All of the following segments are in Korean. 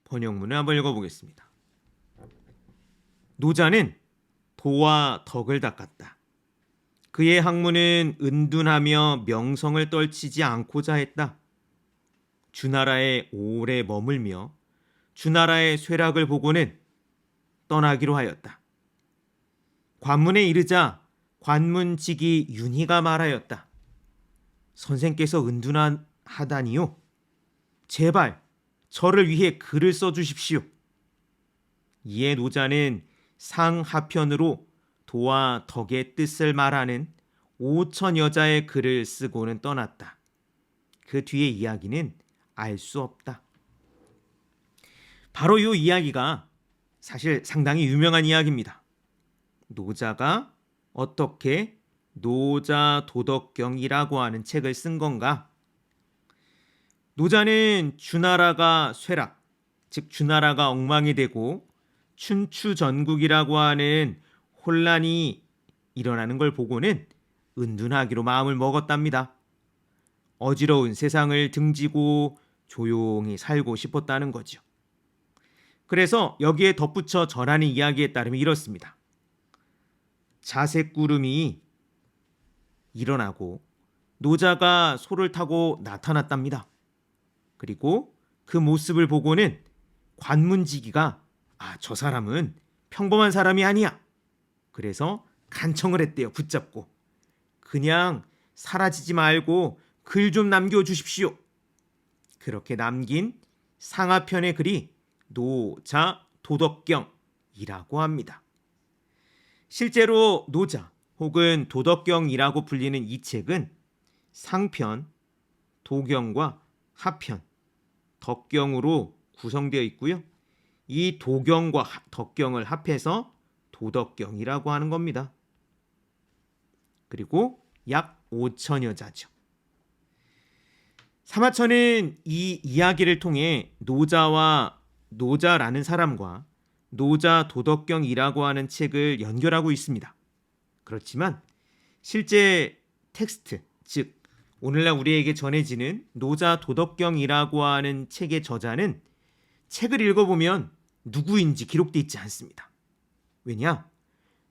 번역문을 한번 읽어보겠습니다. 노자는 도와 덕을 닦았다. 그의 학문은 은둔하며 명성을 떨치지 않고자 했다. 주나라에 오래 머물며 주나라의 쇠락을 보고는 떠나기로 하였다. 관문에 이르자 관문직이 윤희가 말하였다. 선생께서 은둔하다니요. 제발 저를 위해 글을 써주십시오. 이에 노자는 상하편으로 도와 덕의 뜻을 말하는 5천 여자의 글을 쓰고는 떠났다. 그 뒤의 이야기는 알 수 없다. 바로 이 이야기가 사실 상당히 유명한 이야기입니다. 노자가 어떻게 노자도덕경이라고 하는 책을 쓴 건가? 노자는 주나라가 쇠락, 즉 주나라가 엉망이 되고 춘추전국이라고 하는 혼란이 일어나는 걸 보고는 은둔하기로 마음을 먹었답니다. 어지러운 세상을 등지고 조용히 살고 싶었다는 거죠. 그래서 여기에 덧붙여 전하는 이야기에 따르면 이렇습니다. 자색구름이 일어나고 노자가 소를 타고 나타났답니다. 그리고 그 모습을 보고는 관문지기가 저 사람은 평범한 사람이 아니야. 그래서 간청을 했대요. 붙잡고. 그냥 사라지지 말고 글 좀 남겨주십시오. 그렇게 남긴 상하편의 글이 노자도덕경이라고 합니다. 실제로 노자 혹은 도덕경이라고 불리는 이 책은 상편, 도경과 하편, 덕경으로 구성되어 있고요. 이 도경과 덕경을 합해서 도덕경이라고 하는 겁니다. 그리고 약 5천여 자죠. 사마천은 이 이야기를 통해 노자라는 사람과 노자도덕경이라고 하는 책을 연결하고 있습니다. 그렇지만 실제 텍스트, 즉 오늘날 우리에게 전해지는 노자도덕경이라고 하는 책의 저자는 책을 읽어보면 누구인지 기록되어 있지 않습니다. 왜냐?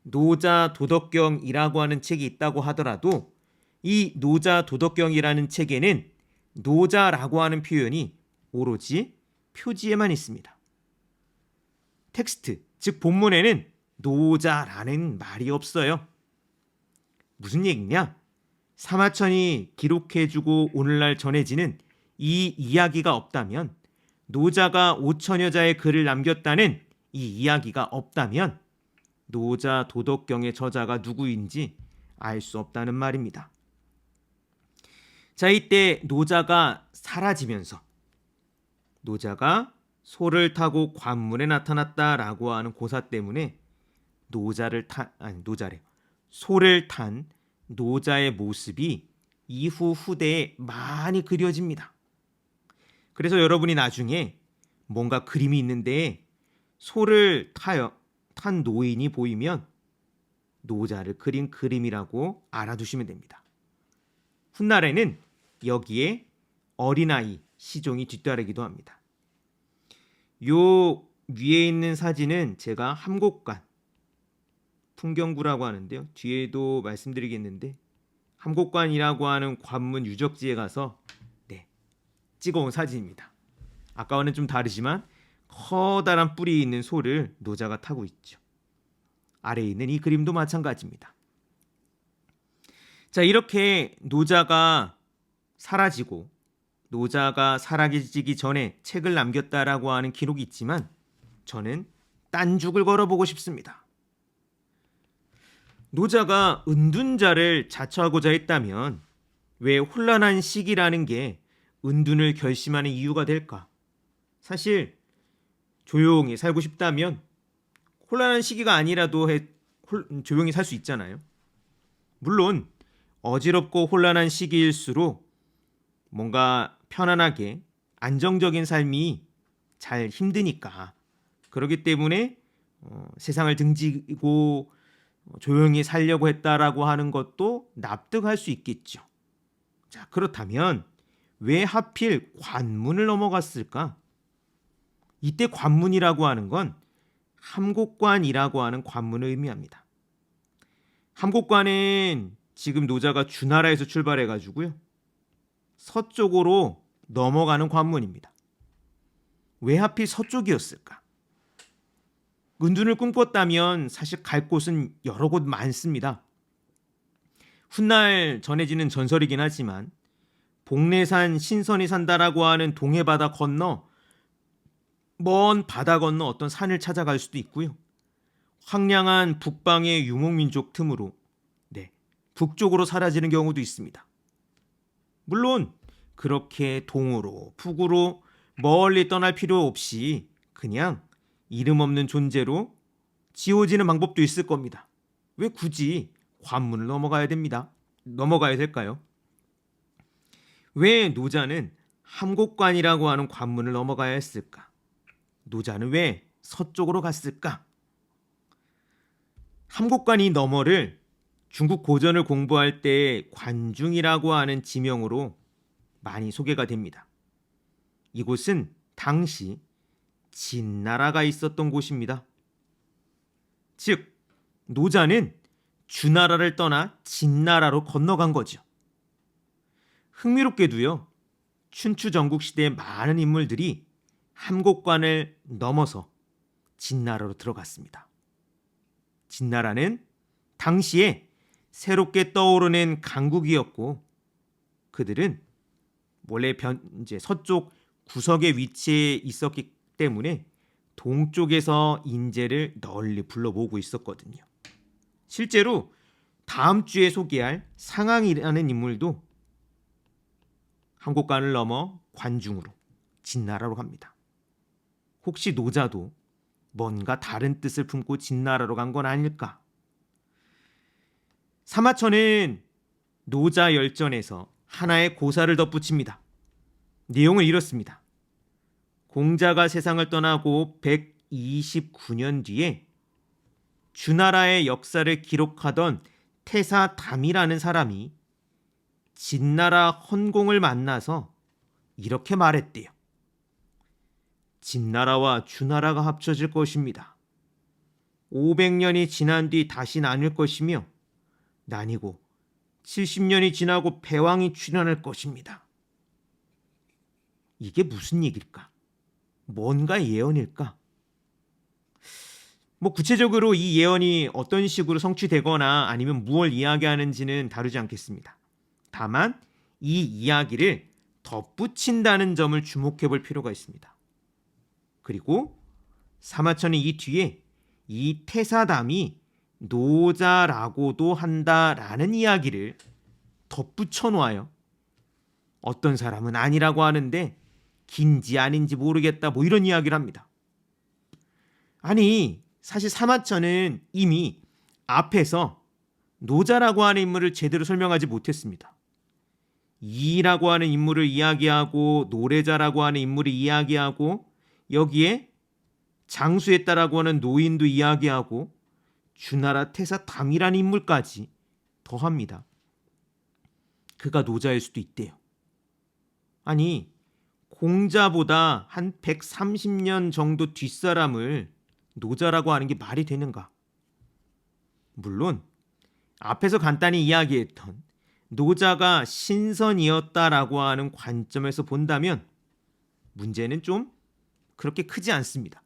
노자도덕경이라고 하는 책이 있다고 하더라도 이 노자도덕경이라는 책에는 노자라고 하는 표현이 오로지 표지에만 있습니다. 텍스트, 즉 본문에는 노자라는 말이 없어요. 무슨 얘기냐? 사마천이 기록해주고 오늘날 전해지는 이 이야기가 없다면, 노자가 5천여자의 글을 남겼다는 이 이야기가 없다면 노자도덕경의 저자가 누구인지 알 수 없다는 말입니다. 자, 이때 노자가 사라지면서 노자가 소를 타고 관문에 나타났다라고 하는 고사 때문에 소를 탄 노자의 모습이 이후 후대에 많이 그려집니다. 그래서 여러분이 나중에 뭔가 그림이 있는데 소를 탄 노인이 보이면 노자를 그린 그림이라고 알아두시면 됩니다. 훗날에는 여기에 어린아이 시종이 뒤따르기도 합니다. 요 위에 있는 사진은 제가 함곡관 풍경구라고 하는데요. 뒤에도 말씀드리겠는데 함곡관이라고 하는 관문 유적지에 가서 찍어온 사진입니다. 아까와는 좀 다르지만 커다란 뿔이 있는 소를 노자가 타고 있죠. 아래에 있는 이 그림도 마찬가지입니다. 자, 이렇게 노자가 사라지고 노자가 사라지기 전에 책을 남겼다라고 하는 기록이 있지만 저는 딴죽을 걸어보고 싶습니다. 노자가 은둔자를 자처하고자 했다면 왜 혼란한 시기라는 게 은둔을 결심하는 이유가 될까? 사실 조용히 살고 싶다면 혼란한 시기가 아니라도 조용히 살 수 있잖아요. 물론 어지럽고 혼란한 시기일수록 뭔가 편안하게 안정적인 삶이 잘 힘드니까, 그렇기 때문에 세상을 등지고 조용히 살려고 했다라고 하는 것도 납득할 수 있겠죠. 자, 그렇다면 왜 하필 관문을 넘어갔을까? 이때 관문이라고 하는 건 함곡관이라고 하는 관문을 의미합니다. 함곡관은 지금 노자가 주나라에서 출발해 가지고요. 서쪽으로 넘어가는 관문입니다. 왜 하필 서쪽이었을까? 은둔을 꿈꿨다면 사실 갈 곳은 여러 곳 많습니다. 훗날 전해지는 전설이긴 하지만 복례산 신선이 산다라고 하는 동해바다 건너 먼 바다 건너 어떤 산을 찾아갈 수도 있고요. 황량한 북방의 유목민족 틈으로 북쪽으로 사라지는 경우도 있습니다. 물론 그렇게 동으로 북으로 멀리 떠날 필요 없이 그냥 이름 없는 존재로 지워지는 방법도 있을 겁니다. 왜 굳이 관문을 넘어가야 될까요? 왜 노자는 함곡관이라고 하는 관문을 넘어가야 했을까? 노자는 왜 서쪽으로 갔을까? 함곡관 이 너머를 중국 고전을 공부할 때 관중이라고 하는 지명으로 많이 소개가 됩니다. 이곳은 당시 진나라가 있었던 곳입니다. 즉, 노자는 주나라를 떠나 진나라로 건너간 거죠. 흥미롭게도요, 춘추 전국시대의 많은 인물들이 함곡관을 넘어서 진나라로 들어갔습니다. 진나라는 당시에 새롭게 떠오르는 강국이었고 그들은 원래 이제 서쪽 구석에 위치해 있었기 때문에 동쪽에서 인재를 널리 불러모으고 있었거든요. 실제로 다음 주에 소개할 상황이라는 인물도 함곡관을 넘어 관중으로 진나라로 갑니다. 혹시 노자도 뭔가 다른 뜻을 품고 진나라로 간 건 아닐까? 사마천은 노자 열전에서 하나의 고사를 덧붙입니다. 내용을 이렇습니다. 공자가 세상을 떠나고 129년 뒤에 주나라의 역사를 기록하던 태사담이라는 사람이 진나라 헌공을 만나서 이렇게 말했대요. 진나라와 주나라가 합쳐질 것입니다. 500년이 지난 뒤 다시 나뉠 것이며 나뉘고 70년이 지나고 패왕이 출현할 것입니다. 이게 무슨 얘기일까? 뭔가 예언일까? 구체적으로 이 예언이 어떤 식으로 성취되거나 아니면 무엇을 이야기하는지는 다루지 않겠습니다. 다만 이 이야기를 덧붙인다는 점을 주목해 볼 필요가 있습니다. 그리고 사마천이 이 뒤에 이 태사담이 노자라고도 한다라는 이야기를 덧붙여 놓아요. 어떤 사람은 아니라고 하는데 긴지 아닌지 모르겠다 이런 이야기를 합니다. 아니 사실 사마천은 이미 앞에서 노자라고 하는 인물을 제대로 설명하지 못했습니다. 이라고 하는 인물을 이야기하고 노래자라고 하는 인물을 이야기하고 여기에 장수했다라고 하는 노인도 이야기하고 주나라 태사담이라는 인물까지 더합니다. 그가 노자일 수도 있대요. 아니 공자보다 한 130년 정도 뒷사람을 노자라고 하는 게 말이 되는가? 물론 앞에서 간단히 이야기했던 노자가 신선이었다라고 하는 관점에서 본다면 문제는 좀 그렇게 크지 않습니다.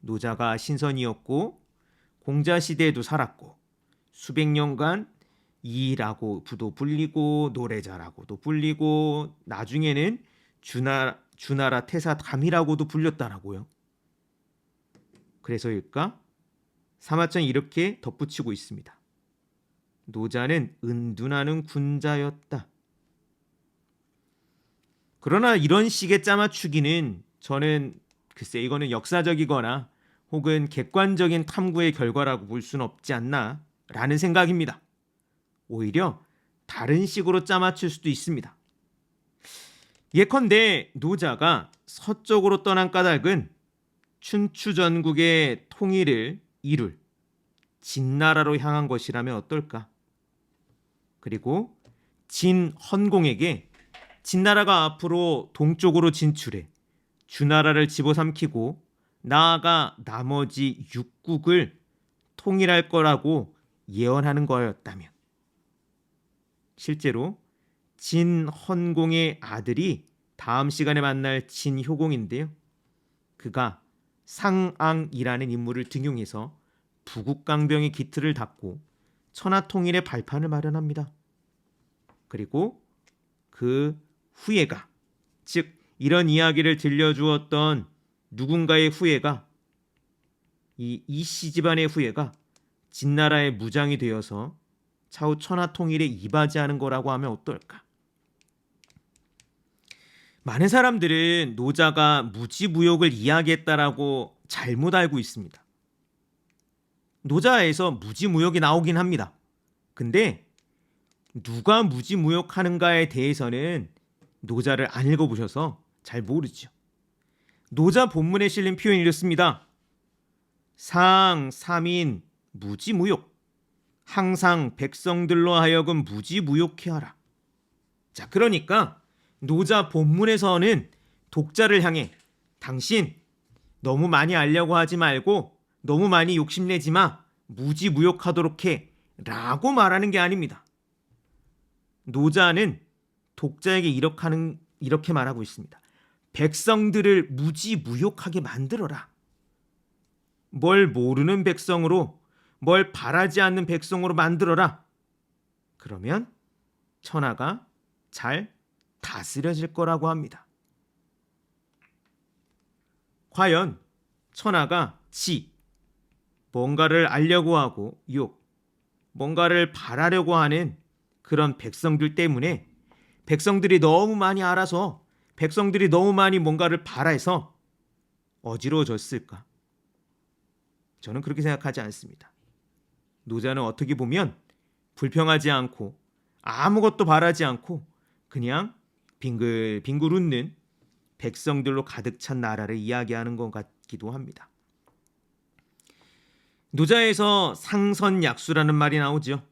노자가 신선이었고 공자 시대에도 살았고 수백 년간 이라고도 불리고 노래자라고도 불리고 나중에는 주나라 태사담이라고도 불렸다라고요. 그래서일까? 사마천이 이렇게 덧붙이고 있습니다. 노자는 은둔하는 군자였다. 그러나 이런 식의 짜맞추기는 저는 글쎄 이거는 역사적이거나 혹은 객관적인 탐구의 결과라고 볼 수는 없지 않나 라는 생각입니다. 오히려 다른 식으로 짜맞출 수도 있습니다. 예컨대 노자가 서쪽으로 떠난 까닭은 춘추 전국의 통일을 이룰 진나라로 향한 것이라면 어떨까? 그리고 진헌공에게 진나라가 앞으로 동쪽으로 진출해 주나라를 집어삼키고 나아가 나머지 육국을 통일할 거라고 예언하는 거였다면, 실제로 진헌공의 아들이 다음 시간에 만날 진효공인데요. 그가 상앙이라는 인물을 등용해서 부국강병의 기틀을 닦고 천하통일의 발판을 마련합니다. 그리고 그 후예가, 즉 이런 이야기를 들려주었던 누군가의 후예가, 이 이씨 집안의 후예가 진나라의 무장이 되어서 차후 천하통일에 이바지하는 거라고 하면 어떨까? 많은 사람들은 노자가 무지무욕을 이야기했다라고 잘못 알고 있습니다. 노자에서 무지무욕이 나오긴 합니다. 근데 누가 무지무욕하는가에 대해서는 노자를 안 읽어보셔서 잘 모르죠. 노자 본문에 실린 표현이 이렇습니다. 상, 삼인, 무지무욕. 항상 백성들로 하여금 무지무욕케 하라. 자, 그러니까 노자 본문에서는 독자를 향해 당신 너무 많이 알려고 하지 말고 너무 많이 욕심내지 마. 무지무욕하도록 해. 라고 말하는 게 아닙니다. 노자는 독자에게 이렇게 말하고 있습니다. 백성들을 무지무욕하게 만들어라. 뭘 모르는 백성으로, 뭘 바라지 않는 백성으로 만들어라. 그러면 천하가 잘 다스려질 거라고 합니다. 과연 천하가 지, 뭔가를 알려고 하고 욕, 뭔가를 바라려고 하는 그런 백성들 때문에 백성들이 너무 많이 알아서, 백성들이 너무 많이 뭔가를 바라해서 어지러워졌을까? 저는 그렇게 생각하지 않습니다. 노자는 어떻게 보면 불평하지 않고 아무것도 바라지 않고 그냥 빙글빙글 웃는 백성들로 가득 찬 나라를 이야기하는 것 같기도 합니다. 노자에서 상선약수라는 말이 나오죠.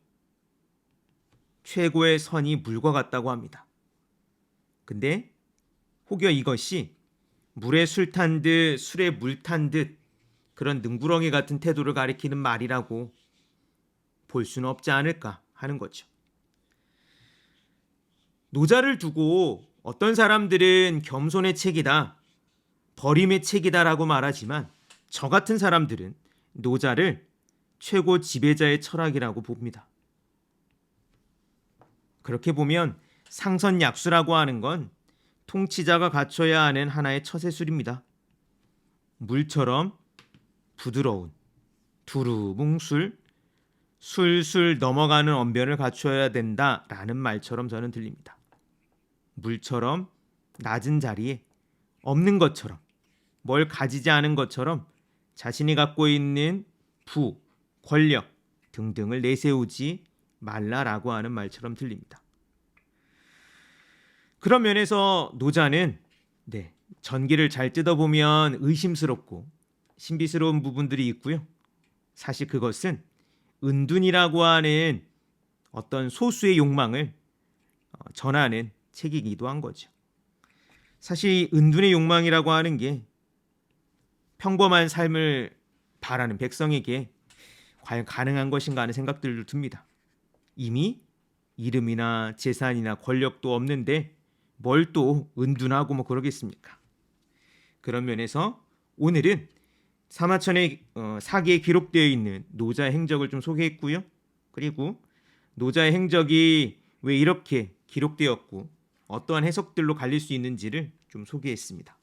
최고의 선이 물과 같다고 합니다. 근데 혹여 이것이 물에 술 탄 듯 술에 물 탄 듯 그런 능구렁이 같은 태도를 가리키는 말이라고 볼 수는 없지 않을까 하는 거죠. 노자를 두고 어떤 사람들은 겸손의 책이다, 버림의 책이다라고 말하지만 저 같은 사람들은 노자를 최고 지배자의 철학이라고 봅니다. 그렇게 보면 상선약수라고 하는 건 통치자가 갖춰야 하는 하나의 처세술입니다. 물처럼 부드러운 두루뭉술, 술술 넘어가는 언변을 갖춰야 된다라는 말처럼 저는 들립니다. 물처럼 낮은 자리에 없는 것처럼, 뭘 가지지 않은 것처럼 자신이 갖고 있는 부, 권력 등등을 내세우지 말라라고 하는 말처럼 들립니다. 그런 면에서 노자는 전기를 잘 뜯어보면 의심스럽고 신비스러운 부분들이 있고요. 사실 그것은 은둔이라고 하는 어떤 소수의 욕망을 전하는 책이기도 한 거죠. 사실 은둔의 욕망이라고 하는 게 평범한 삶을 바라는 백성에게 과연 가능한 것인가 하는 생각들도 듭니다. 이미 이름이나 재산이나 권력도 없는데 뭘 또 은둔하고 뭐 그러겠습니까? 그런 면에서 오늘은 사마천의 사기에 기록되어 있는 노자의 행적을 좀 소개했고요. 그리고 노자의 행적이 왜 이렇게 기록되었고 어떠한 해석들로 갈릴 수 있는지를 좀 소개했습니다.